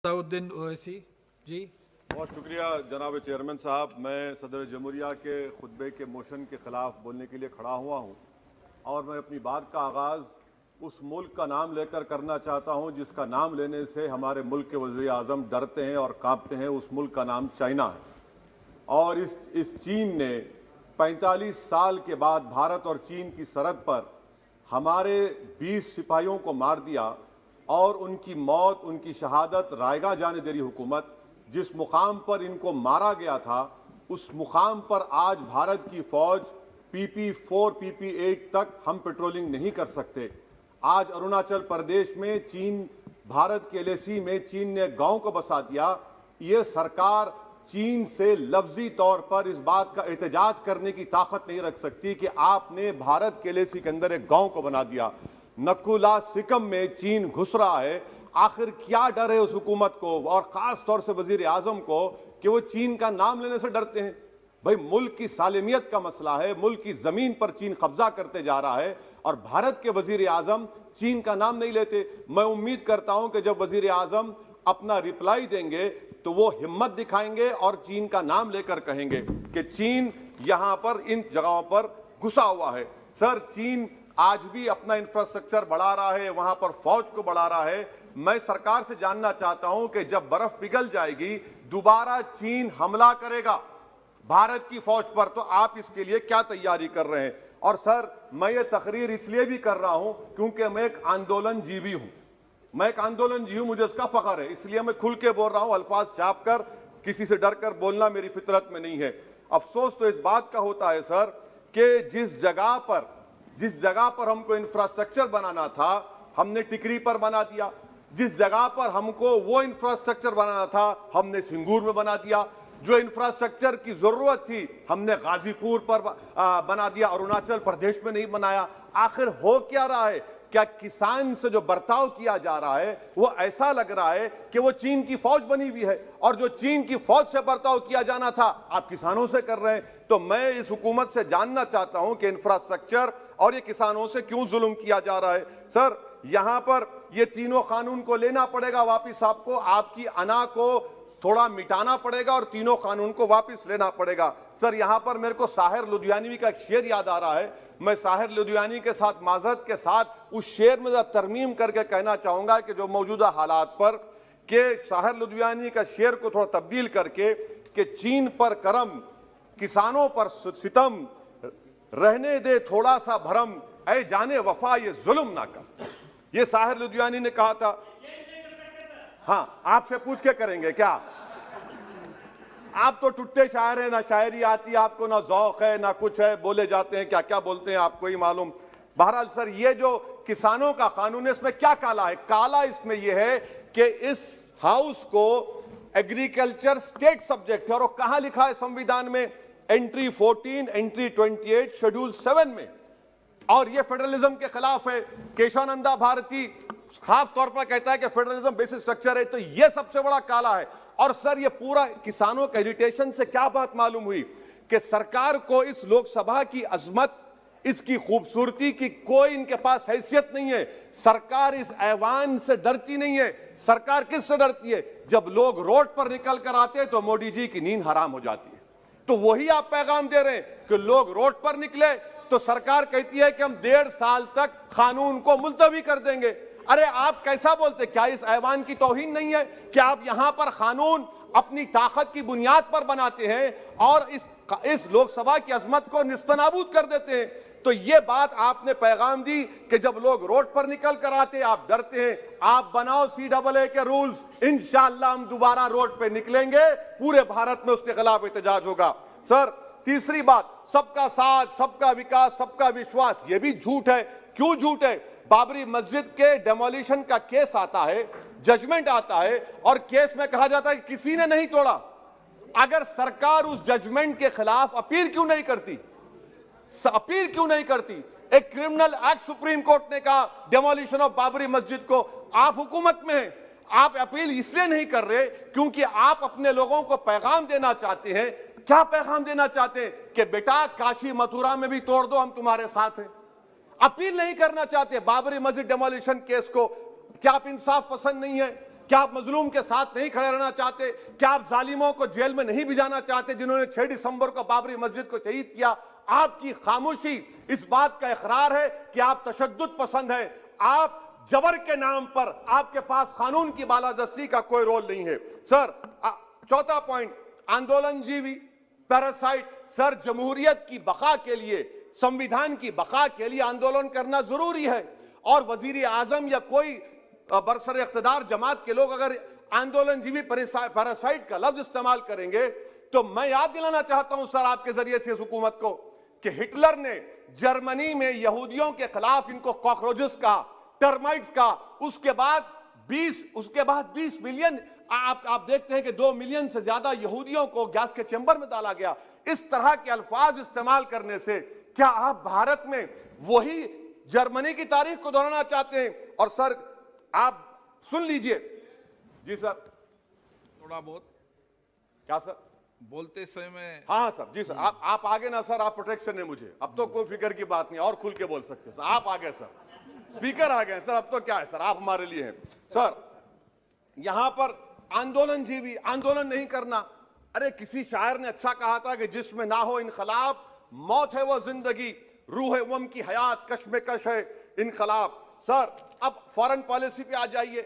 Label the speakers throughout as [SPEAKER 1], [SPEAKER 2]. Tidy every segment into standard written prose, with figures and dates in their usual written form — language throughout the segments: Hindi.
[SPEAKER 1] सलाउद्दीन ओवैसी जी।
[SPEAKER 2] बहुत शुक्रिया जनाब चेयरमैन साहब। मैं सदर जमहूरिया के खुतबे के मोशन के खिलाफ बोलने के लिए खड़ा हुआ हूँ और मैं अपनी बात का आगाज़ उस मुल्क का नाम लेकर करना चाहता हूँ जिसका नाम लेने से हमारे मुल्क के वज़ीर आज़म डरते हैं और कांपते हैं। उस मुल्क का नाम चाइना है और इस चीन ने 45 साल के बाद भारत और चीन की सरहद पर हमारे 20 सिपाहियों को मार दिया और उनकी मौत, उनकी शहादत रायगा जाने दे रही हुकूमत। जिस मुकाम पर इनको मारा गया था उस मुकाम पर आज भारत की फौज PP4 PP8 तक हम पेट्रोलिंग नहीं कर सकते। आज अरुणाचल प्रदेश में चीन, भारत के LAC में चीन ने गांव को बसा दिया। ये सरकार चीन से लफ्जी तौर पर इस बात का एहतजाज करने की ताकत नहीं रख सकती कि आपने भारत के LAC के अंदर एक गांव को बना दिया। नकुला सिकम में चीन घुस रहा है। आखिर क्या डर है उस हुकूमत को और खास तौर से वजीर आजम को कि वो चीन का नाम लेने से डरते हैं? भाई, मुल्क की सालिमियत का मसला है। मुल्क की जमीन पर चीन कब्जा करते जा रहा है और भारत के वजीर आजम चीन का नाम नहीं लेते। मैं उम्मीद करता हूं कि जब वजीर आजम अपना रिप्लाई देंगे तो वो हिम्मत दिखाएंगे और चीन का नाम लेकर कहेंगे कि चीन यहां पर इन जगहों पर घुसा हुआ है। सर, चीन आज भी अपना इंफ्रास्ट्रक्चर बढ़ा रहा है, वहां पर फौज को बढ़ा रहा है। मैं सरकार से जानना चाहता हूं कि जब बर्फ पिघल जाएगी दोबारा चीन हमला करेगा भारत की फौज पर, तो आप इसके लिए क्या तैयारी कर रहे हैं? और सर, मैं ये तकरीर इसलिए भी कर रहा हूं क्योंकि मैं एक आंदोलन जीवी हूं। मैं एक आंदोलन जीवी हूं, मुझे इसका फख्र है, इसलिए मैं खुल के बोल रहा हूं। अल्फाज छाप कर, किसी से डर कर बोलना मेरी फितरत में नहीं है। अफसोस तो इस बात का होता है सर कि जिस जगह पर हमको इंफ्रास्ट्रक्चर बनाना था हमने टिकरी पर बना दिया। जिस जगह पर हमको वो इंफ्रास्ट्रक्चर बनाना था हमने सिंगूर में बना दिया। जो इंफ्रास्ट्रक्चर की जरूरत थी हमने गाजीपुर पर बना दिया, अरुणाचल प्रदेश में नहीं बनाया। आखिर हो क्या रहा है? क्या किसान से जो बर्ताव किया जा रहा है वो ऐसा लग रहा है कि वो चीन की फौज बनी हुई है और जो चीन की फौज से बर्ताव किया जाना था आप किसानों से कर रहे हैं? तो मैं इस हुकूमत से जानना चाहता हूं कि इंफ्रास्ट्रक्चर और ये किसानों से क्यों जुल्म किया जा रहा है? सर, यहां पर ये तीनों कानून को लेना पड़ेगा वापिस, आपको आपकी अना को थोड़ा मिटाना पड़ेगा और तीनों कानून को वापस लेना पड़ेगा। सर, यहां पर मेरे को साहिर लुधियानवी का एक शेर याद आ रहा है। मैं साहिर लुधियानवी के साथ माजरत के साथ उस शेर में तरमीम करके कहना चाहूंगा कि जो मौजूदा हालात पर के साहिर लुधियानवी का शेर को थोड़ा तब्दील करके कि चीन पर करम, किसानों पर सितम, रहने दे थोड़ा सा भरम, ऐ जाने वफा ये जुल्म ना कर। ये साहिर लुधियानवी ने कहा था। हाँ, आपसे पूछ के करेंगे क्या? आप तो टुट्टे शायर हैं, ना शायरी आती आपको, ना ज़ौक़ है, ना कुछ है, बोले जाते हैं क्या क्या बोलते हैं आपको ही मालूम। बहरहाल सर, ये जो किसानों का कानून है इसमें क्या काला है? काला इसमें यह है कि इस हाउस को एग्रीकल्चर स्टेट सब्जेक्ट है और कहां लिखा है संविधान में? एंट्री 14, एंट्री 28, शेड्यूल 7 में। और यह फेडरलिज्म के खिलाफ है। केशवानंदा भारती खास तौर पर कहता है कि फेडरलिज्म बेसिक स्ट्रक्चर है, तो यह सबसे बड़ा काला है। और सर, ये पूरा किसानों के एजिटेशन से क्या बात मालूम हुई कि सरकार को इस लोकसभा की अजमत, इसकी खूबसूरती की कोई इनके पास हैसियत नहीं है। सरकार इस ऐवान से डरती नहीं है। सरकार किससे डरती है? जब लोग रोड पर निकल कर आते हैं तो मोदी जी की नींद हराम हो जाती है। तो वही आप पैगाम दे रहे हैं कि लोग रोड पर निकले तो सरकार कहती है कि हम 1.5 साल तक कानून को मुलतवी कर देंगे। अरे आप कैसा बोलते? क्या इस ऐवान की तौहीन नहीं है कि आप यहां पर कानून अपनी ताकत की बुनियाद पर बनाते हैं और इस लोकसभा की अजमत को निस्तनाबूद कर देते हैं? तो ये बात आपने पैगाम दी कि जब लोग रोड पर निकल कर आते आप डरते हैं। आप बनाओ CAA के रूल्स, इंशाअल्लाह हम दोबारा रोड पे निकलेंगे, पूरे भारत में उसके खिलाफ एहतजाज होगा। सर, तीसरी बात, सबका साथ, सबका विकास, सबका विश्वास, ये भी झूठ है। क्यों झूठ है? बाबरी मस्जिद के डेमोलिशन का केस आता है, जजमेंट आता है और केस में कहा जाता है कि किसी ने नहीं तोड़ा। अगर सरकार उस जजमेंट के खिलाफ अपील क्यों नहीं करती? एक क्रिमिनल एक्ट सुप्रीम कोर्ट ने कहा डेमोलिशन ऑफ बाबरी मस्जिद को। आप हुकूमत में हैं, आप अपील इसलिए नहीं कर रहे क्योंकि आप अपने लोगों को पैगाम देना चाहते हैं। क्या पैगाम देना चाहते हैं? कि बेटा काशी मथुरा में भी तोड़ दो, हम तुम्हारे साथ हैं। अपील नहीं करना चाहते बाबरी मस्जिद डेमोलिशन केस को। क्या आप इंसाफ पसंद नहीं है? क्या आप मजलूम के साथ नहीं खड़े रहना चाहते? क्या आप जालिमों को जेल में नहीं भिजाना चाहते जिन्होंने 6 दिसंबर को बाबरी मस्जिद को शहीद किया? आपकी खामोशी इस बात का इकरार है कि आप तशद्दुद पसंद हैं। आप जबर के नाम पर आपके पास कानून की बालादस्ती का कोई रोल नहीं है। सर, चौथा पॉइंट, आंदोलनजीवी, पैरासाइट। सर, जमहूरियत की बका के लिए, संविधान की बका के लिए आंदोलन करना जरूरी है, और वजीर आजम या कोई बरसर इख्तिदार जमात के लोग अगर आंदोलनजीवी पैरासाइट का लफ्ज इस्तेमाल करेंगे तो मैं याद दिलाना चाहता हूं सर आपके जरिए से इस हुकूमत को कि हिटलर ने जर्मनी में यहूदियों के खिलाफ इनको कॉकरोचेस कहा, टर्माइट्स का। उसके बाद 20 मिलियन, आप देखते हैं कि 2 मिलियन से ज्यादा यहूदियों को गैस के चैम्बर में डाला गया। इस तरह के अल्फाज इस्तेमाल करने से क्या आप भारत में वही जर्मनी की तारीख को दोहराना चाहते हैं? और सर आप सुन लीजिए। जी सर,
[SPEAKER 3] थोड़ा बहुत
[SPEAKER 2] क्या सर
[SPEAKER 3] बोलते समय में।
[SPEAKER 2] हाँ सर, जी सर, आप आगे ना सर, आप प्रोटेक्शन है मुझे, अब तो कोई फिक्र की बात नहीं, और खुल के बोल सकते सर। आप आगे सर, स्पीकर आ गए सर, अब तो क्या है सर, आप हमारे लिए हैं। सर, यहां पर आंदोलनजीवी, आंदोलन नहीं करना। अरे किसी शायर ने अच्छा कहा था कि जिसमें ना हो इनकलाब, मौत है वो जिंदगी, रूह है वम की हयात, कश्मकश है इनकलाब। सर, अब फॉरेन पॉलिसी पे आ जाइए।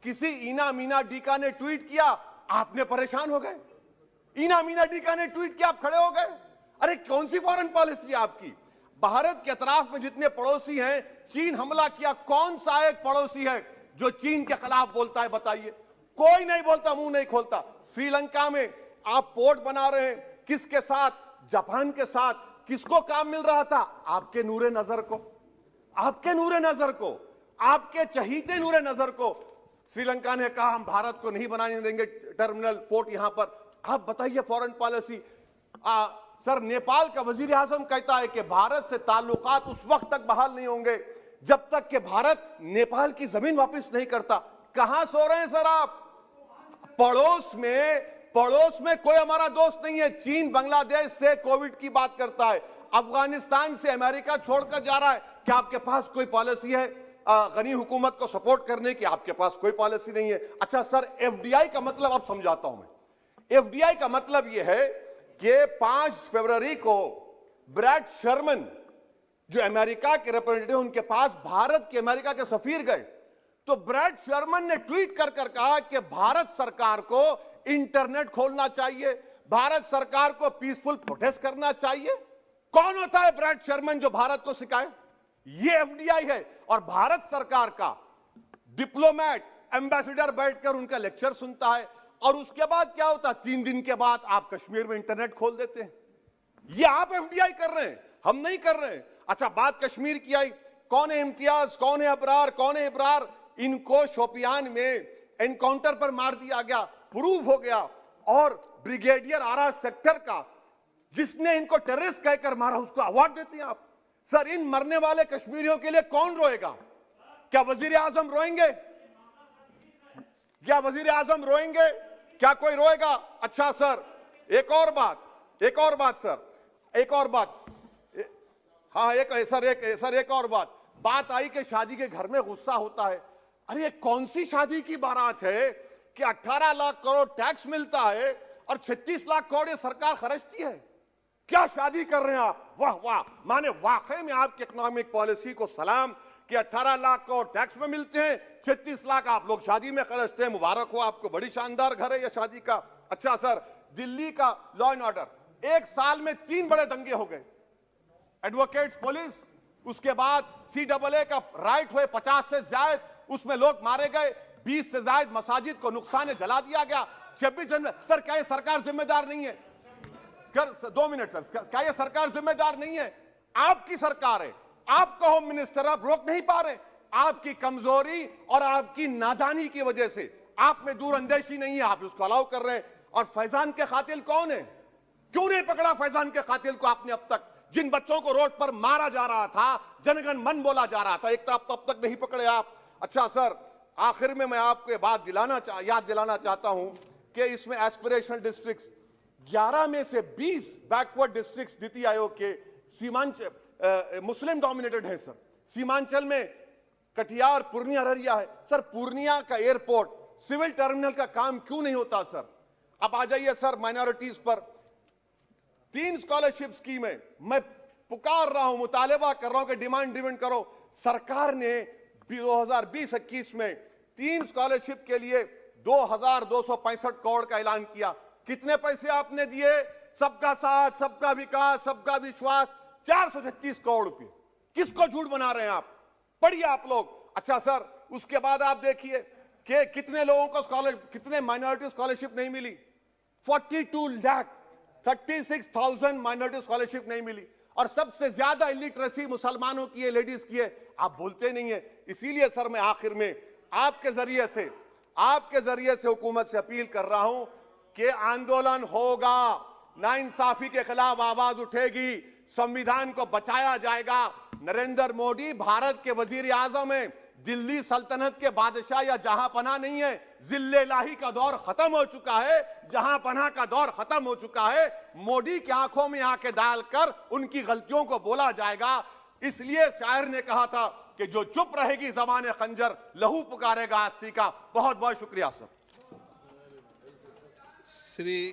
[SPEAKER 2] किसी इना मीना डीका ने ट्वीट किया, आपने परेशान हो गए। इना मीना डीका ने ट्वीट किया, आप खड़े हो गए। अरे कौन सी फॉरेन पॉलिसी है आपकी? भारत के अतराफ में जितने पड़ोसी हैं, चीन हमला किया, कौन सा एक पड़ोसी है जो चीन के खिलाफ बोलता है? बताइए। कोई नहीं बोलता, मुंह नहीं खोलता। श्रीलंका में आप पोर्ट बना रहे हैं, किसके साथ? जापान के साथ। किसको काम मिल रहा था? आपके नूरे नजर को, आपके नूरे नजर को, आपके चहीते नूरे नजर को। श्रीलंका ने कहा हम भारत को नहीं बनाने देंगे टर्मिनल पोर्ट यहां पर। आप बताइए फॉरेन पॉलिसी। सर, नेपाल का वजीर आजम कहता है कि भारत से ताल्लुकात उस वक्त तक बहाल नहीं होंगे जब तक कि भारत नेपाल की जमीन वापस नहीं करता। कहां सो रहे हैं सर आप? पड़ोस में कोई हमारा दोस्त नहीं है। चीन बांग्लादेश से कोविड की बात करता है, अफगानिस्तान से अमेरिका छोड़कर जा रहा है। क्या आपके पास कोई पॉलिसी है गनी हुकूमत को सपोर्ट करने की? आपके पास कोई पॉलिसी नहीं है। अच्छा सर, एफडीआई का मतलब अब समझाता हूं मैं। एफडीआई का मतलब यह है कि 5 फरवरी को ब्रैड शर्मन जो अमेरिका के रिप्रेजेंटेटिव, उनके पास भारत के अमेरिका के सफीर गए, तो ब्रैड शर्मन ने ट्वीट कर कहा कि भारत सरकार को इंटरनेट खोलना चाहिए, भारत सरकार को पीसफुल प्रोटेस्ट करना चाहिए। कौन होता है ब्रैड शर्मन जो भारत को सिखाए? ये एफडीआई है। और भारत सरकार का डिप्लोमेट, एम्बेसडर बैठकर उनका लेक्चर सुनता है, और उसके बाद क्या होता? 3 दिन के बाद आप कश्मीर में इंटरनेट खोल देते हैं। ये आप एफडीआई कर रहे हैं, हम नहीं कर रहे हैं। अच्छा, बात कश्मीर की आई। कौन है इम्तियाज, कौन है अबरार, कौन है इब्रार? इनको शोपियान में एनकाउंटर पर मार दिया गया, प्रूव हो गया। और ब्रिगेडियर आरा सेक्टर का जिसने इनको टेररिस्ट कहकर मारा, उसको अवार्ड देते हैं आप। सर, इन मरने वाले कश्मीरियों के लिए कौन रोएगा? क्या वजीर आजम रोएंगे? क्या वजीर आजम रोएंगे? क्या कोई रोएगा? अच्छा सर, एक और बात सर, एक और बात। हाँ, एक और बात आई कि शादी के घर में गुस्सा होता है। अरे ये कौन सी शादी की बारात है कि 18 लाख करोड़ टैक्स मिलता है और 36 लाख करोड़ ये सरकार खर्चती है? क्या शादी कर रहे हैं आप? वाह वाह, माने वाकई में आपकी इकोनॉमिक पॉलिसी को सलाम कि 18 लाख करोड़ टैक्स में मिलते हैं, 36 लाख आप लोग शादी में खर्चते हैं। मुबारक हो आपको, बड़ी शानदार घर है ये शादी का। अच्छा सर, दिल्ली का लॉ एंड ऑर्डर, 1 साल में 3 बड़े दंगे हो गए। एडवोकेट्स पुलिस, उसके बाद CAA का राइट हुए 50 से ज्यादा, उसमें लोग मारे गए। 20 से ज्यादा मसाजिद को नुकसान जला दिया गया। 26 जनवरी। सर, क्या ये सरकार जिम्मेदार नहीं है? 2 मिनट सर, क्या ये सरकार जिम्मेदार नहीं है? आपकी सरकार है, आपका होम मिनिस्टर, आप रोक नहीं पा रहे। आपकी कमजोरी और आपकी नादानी की वजह से, आप में दूरअंदेशी नहीं है, आप उसको अलाउ कर रहे हैं। और फैजान के कातिल कौन है? क्यों नहीं पकड़ा फैजान के कातिल को आपने अब तक? जिन बच्चों को रोड पर मारा जा रहा था, जनगण मन बोला जा रहा था, एक तरफ तब तक नहीं पकड़े आप। अच्छा सर, आखिर में मैं आपको याद दिलाना चाहता हूं कि इसमें एस्पिरेशनल डिस्ट्रिक्ट्स 11 में से 20 बैकवर्ड डिस्ट्रिक्ट्स नीति आयोग के सीमांचल मुस्लिम डोमिनेटेड है सर। सीमांचल में कटिहार, पूर्णिया, अररिया है। सर, पूर्णिया का एयरपोर्ट सिविल टर्मिनल का काम क्यों नहीं होता सर? अब आ जाइए सर माइनॉरिटीज पर। 3 स्कॉलरशिप स्कीमें मैं पुकार रहा हूं, मुतालबा कर रहा हूं कि डिमांड करो। सरकार ने 2020-21 में 3 स्कॉलरशिप के लिए 2265 करोड़ का ऐलान किया। कितने पैसे आपने दिए? सबका साथ, सबका विकास, सबका विश्वास, 436 करोड़ रुपए। किसको झूठ बना रहे हैं आप? पढ़िए आप लोग। अच्छा सर, उसके बाद आप देखिए कि कितने लोगों को कितने माइनॉरिटी स्कॉलरशिप नहीं मिली। 36,000 माइनॉरिटी स्कॉलरशिप नहीं मिली। और सबसे ज्यादा इलिटरेसी मुसलमानों की है, लेडीज की है। आप बोलते नहीं है। इसीलिए सर मैं आखिर में आपके जरिए से हुकूमत से अपील कर रहा हूं कि आंदोलन होगा, नाइंसाफी के खिलाफ आवाज उठेगी, संविधान को बचाया जाएगा। नरेंद्र मोदी भारत के वजीर आजम है। दिल्ली सल्तनत के बादशाह या जहां पनाह नहीं है। जिल्ले इलाही का दौर खत्म हो चुका है, जहां पनाह का दौर खत्म हो चुका है। मोदी की आंखों में आंखें डालकर उनकी गलतियों को बोला जाएगा। इसलिए शायर ने कहा था कि जो चुप रहेगी ज़बान खंजर, लहू पुकारेगा आस्ती का। बहुत बहुत शुक्रिया सर।
[SPEAKER 3] श्री